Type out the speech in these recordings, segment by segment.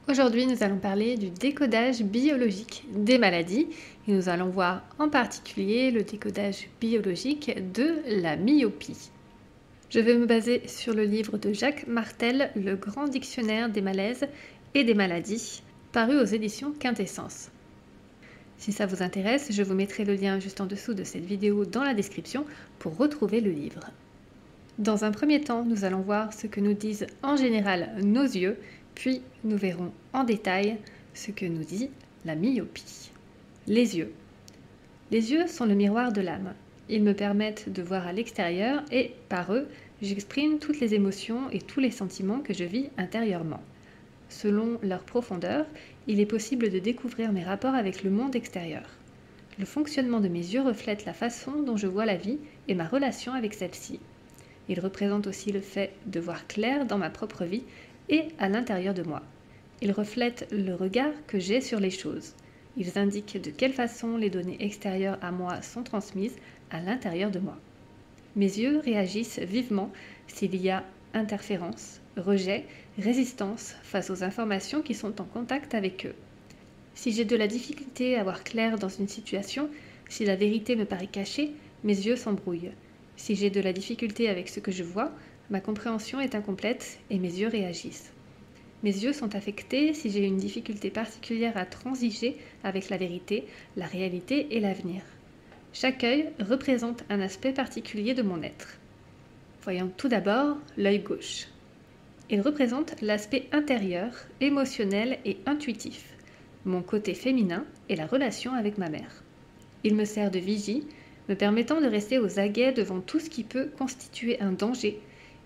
Aujourd'hui, nous allons parler du décodage biologique des maladies et nous allons voir en particulier le décodage biologique de la myopie. Je vais me baser sur le livre de Jacques Martel, Le Grand Dictionnaire des malaises et des maladies, paru aux éditions Quintessence. Si ça vous intéresse, je vous mettrai le lien juste en dessous de cette vidéo dans la description pour retrouver le livre. Dans un premier temps, nous allons voir ce que nous disent en général nos yeux, puis nous verrons en détail ce que nous dit la myopie. Les yeux. Les yeux sont le miroir de l'âme. Ils me permettent de voir à l'extérieur et, par eux, j'exprime toutes les émotions et tous les sentiments que je vis intérieurement. Selon leur profondeur, il est possible de découvrir mes rapports avec le monde extérieur. Le fonctionnement de mes yeux reflète la façon dont je vois la vie et ma relation avec celle-ci. Il représente aussi le fait de voir clair dans ma propre vie et à l'intérieur de moi. Ils reflètent le regard que j'ai sur les choses. Ils indiquent de quelle façon les données extérieures à moi sont transmises à l'intérieur de moi. Mes yeux réagissent vivement s'il y a interférence, rejet, résistance face aux informations qui sont en contact avec eux. Si j'ai de la difficulté à voir clair dans une situation, si la vérité me paraît cachée, mes yeux s'embrouillent. Si j'ai de la difficulté avec ce que je vois, ma compréhension est incomplète et mes yeux réagissent. Mes yeux sont affectés si j'ai une difficulté particulière à transiger avec la vérité, la réalité et l'avenir. Chaque œil représente un aspect particulier de mon être. Voyons tout d'abord l'œil gauche. Il représente l'aspect intérieur, émotionnel et intuitif, mon côté féminin et la relation avec ma mère. Il me sert de vigie, me permettant de rester aux aguets devant tout ce qui peut constituer un danger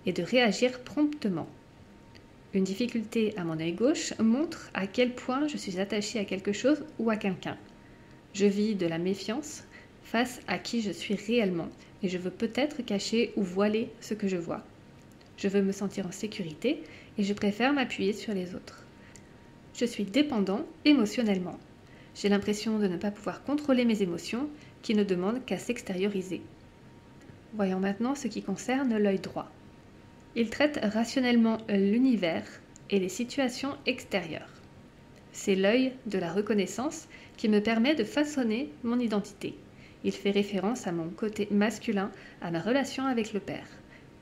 et de réagir promptement. Une difficulté à mon œil gauche montre à quel point je suis attachée à quelque chose ou à quelqu'un. Je vis de la méfiance face à qui je suis réellement et je veux peut-être cacher ou voiler ce que je vois. Je veux me sentir en sécurité et je préfère m'appuyer sur les autres. Je suis dépendant émotionnellement. J'ai l'impression de ne pas pouvoir contrôler mes émotions qui ne demandent qu'à s'extérioriser. Voyons maintenant ce qui concerne l'œil droit. Il traite rationnellement l'univers et les situations extérieures. C'est l'œil de la reconnaissance qui me permet de façonner mon identité. Il fait référence à mon côté masculin, à ma relation avec le père.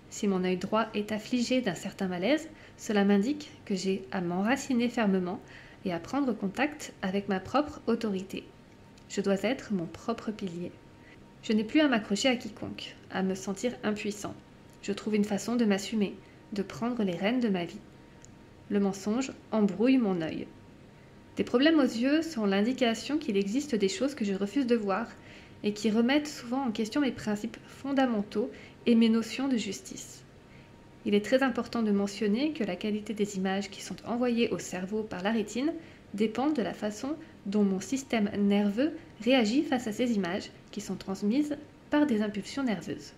Si mon œil droit est affligé d'un certain malaise, cela m'indique que j'ai à m'enraciner fermement et à prendre contact avec ma propre autorité. Je dois être mon propre pilier. Je n'ai plus à m'accrocher à quiconque, à me sentir impuissant. Je trouve une façon de m'assumer, de prendre les rênes de ma vie. Le mensonge embrouille mon œil. Des problèmes aux yeux sont l'indication qu'il existe des choses que je refuse de voir et qui remettent souvent en question mes principes fondamentaux et mes notions de justice. Il est très important de mentionner que la qualité des images qui sont envoyées au cerveau par la rétine dépend de la façon dont mon système nerveux réagit face à ces images qui sont transmises par des impulsions nerveuses.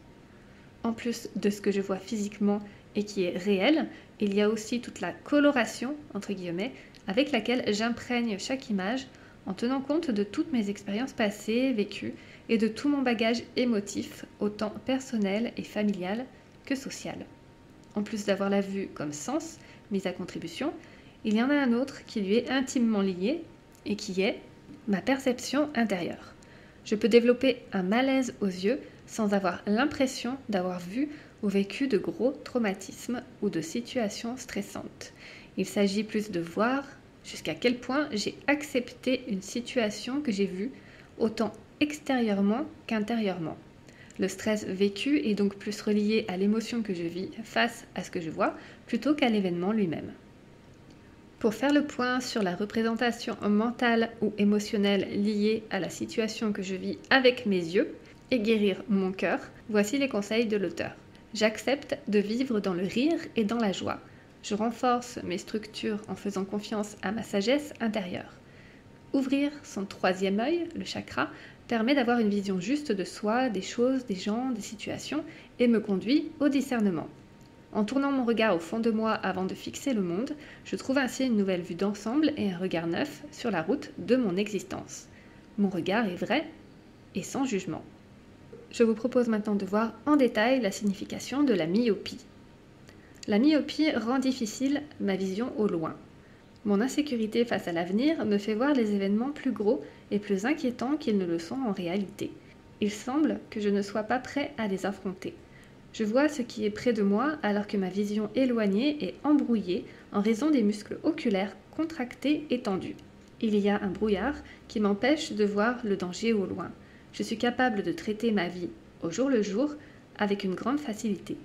En plus de ce que je vois physiquement et qui est réel, il y a aussi toute la coloration, entre guillemets, avec laquelle j'imprègne chaque image en tenant compte de toutes mes expériences passées, vécues, et de tout mon bagage émotif, autant personnel et familial que social. En plus d'avoir la vue comme sens, mise à contribution, il y en a un autre qui lui est intimement lié et qui est ma perception intérieure. Je peux développer un malaise aux yeux sans avoir l'impression d'avoir vu ou vécu de gros traumatismes ou de situations stressantes. Il s'agit plus de voir jusqu'à quel point j'ai accepté une situation que j'ai vue, autant extérieurement qu'intérieurement. Le stress vécu est donc plus relié à l'émotion que je vis face à ce que je vois, plutôt qu'à l'événement lui-même. Pour faire le point sur la représentation mentale ou émotionnelle liée à la situation que je vis avec mes yeux et guérir mon cœur, voici les conseils de l'auteur. J'accepte de vivre dans le rire et dans la joie. Je renforce mes structures en faisant confiance à ma sagesse intérieure. Ouvrir son troisième œil, le chakra, permet d'avoir une vision juste de soi, des choses, des gens, des situations et me conduit au discernement. En tournant mon regard au fond de moi avant de fixer le monde, je trouve ainsi une nouvelle vue d'ensemble et un regard neuf sur la route de mon existence. Mon regard est vrai et sans jugement. Je vous propose maintenant de voir en détail la signification de la myopie. La myopie rend difficile ma vision au loin. Mon insécurité face à l'avenir me fait voir les événements plus gros et plus inquiétants qu'ils ne le sont en réalité. Il semble que je ne sois pas prêt à les affronter. Je vois ce qui est près de moi alors que ma vision éloignée est embrouillée en raison des muscles oculaires contractés et tendus. Il y a un brouillard qui m'empêche de voir le danger au loin. Je suis capable de traiter ma vie au jour le jour avec une grande facilité.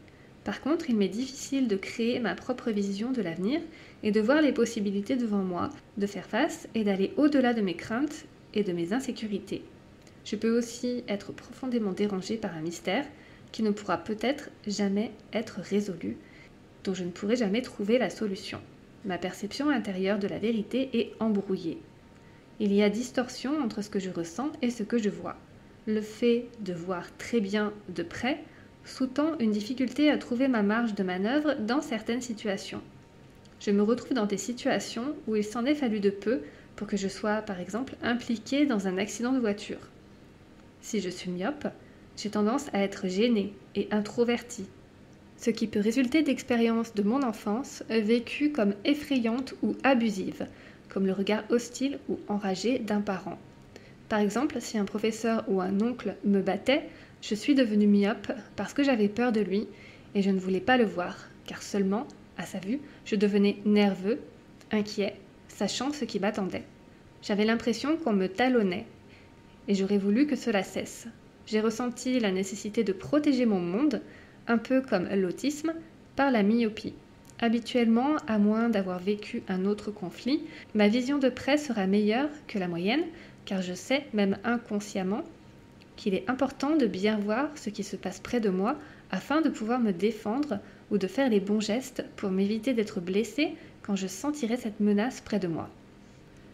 Par contre, il m'est difficile de créer ma propre vision de l'avenir et de voir les possibilités devant moi, de faire face et d'aller au-delà de mes craintes et de mes insécurités. Je peux aussi être profondément dérangée par un mystère qui ne pourra peut-être jamais être résolu, dont je ne pourrai jamais trouver la solution. Ma perception intérieure de la vérité est embrouillée. Il y a distorsion entre ce que je ressens et ce que je vois. Le fait de voir très bien de près sous-tend une difficulté à trouver ma marge de manœuvre dans certaines situations. Je me retrouve dans des situations où il s'en est fallu de peu pour que je sois, par exemple, impliquée dans un accident de voiture. Si je suis myope, j'ai tendance à être gênée et introvertie, ce qui peut résulter d'expériences de mon enfance vécues comme effrayantes ou abusives, comme le regard hostile ou enragé d'un parent. Par exemple, si un professeur ou un oncle me battait, je suis devenue myope parce que j'avais peur de lui et je ne voulais pas le voir, car seulement, à sa vue, je devenais nerveux, inquiet, sachant ce qui m'attendait. J'avais l'impression qu'on me talonnait et j'aurais voulu que cela cesse. J'ai ressenti la nécessité de protéger mon monde, un peu comme l'autisme, par la myopie. Habituellement, à moins d'avoir vécu un autre conflit, ma vision de près sera meilleure que la moyenne, car je sais, même inconsciemment, qu'il est important de bien voir ce qui se passe près de moi afin de pouvoir me défendre ou de faire les bons gestes pour m'éviter d'être blessée quand je sentirai cette menace près de moi.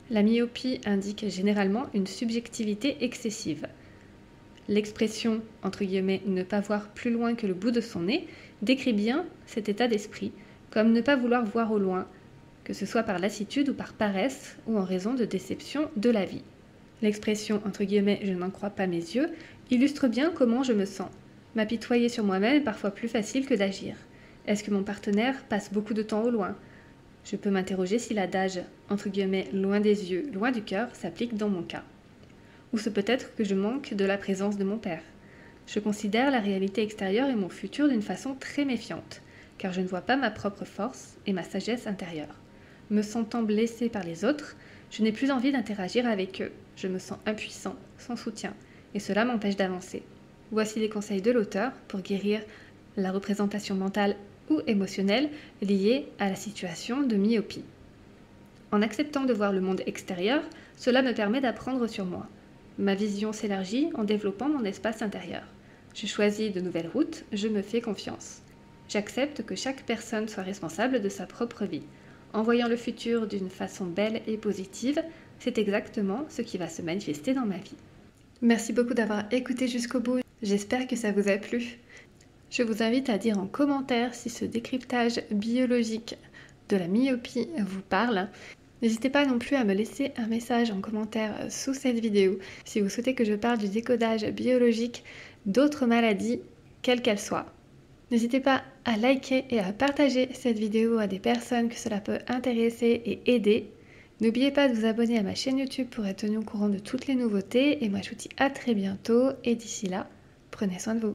La myopie indique généralement une subjectivité excessive. L'expression entre guillemets « ne pas voir plus loin que le bout de son nez » décrit bien cet état d'esprit, comme ne pas vouloir voir au loin, que ce soit par lassitude ou par paresse ou en raison de déception de la vie. L'expression entre guillemets « je n'en crois pas mes yeux » illustre bien comment je me sens. M'apitoyer sur moi-même est parfois plus facile que d'agir. Est-ce que mon partenaire passe beaucoup de temps au loin ? Je peux m'interroger si l'adage entre guillemets « loin des yeux, loin du cœur » s'applique dans mon cas. Ou c'est peut-être que je manque de la présence de mon père. Je considère la réalité extérieure et mon futur d'une façon très méfiante, car je ne vois pas ma propre force et ma sagesse intérieure. Me sentant blessée par les autres, je n'ai plus envie d'interagir avec eux. Je me sens impuissant, sans soutien, et cela m'empêche d'avancer. Voici les conseils de l'auteur pour guérir la représentation mentale ou émotionnelle liée à la situation de myopie. En acceptant de voir le monde extérieur, cela me permet d'apprendre sur moi. Ma vision s'élargit en développant mon espace intérieur. Je choisis de nouvelles routes, je me fais confiance. J'accepte que chaque personne soit responsable de sa propre vie. En voyant le futur d'une façon belle et positive, c'est exactement ce qui va se manifester dans ma vie. Merci beaucoup d'avoir écouté jusqu'au bout. J'espère que ça vous a plu. Je vous invite à dire en commentaire si ce décryptage biologique de la myopie vous parle. N'hésitez pas non plus à me laisser un message en commentaire sous cette vidéo si vous souhaitez que je parle du décodage biologique d'autres maladies, quelles qu'elles soient. N'hésitez pas à liker et à partager cette vidéo à des personnes que cela peut intéresser et aider. N'oubliez pas de vous abonner à ma chaîne YouTube pour être tenu au courant de toutes les nouveautés et moi je vous dis à très bientôt et d'ici là, prenez soin de vous.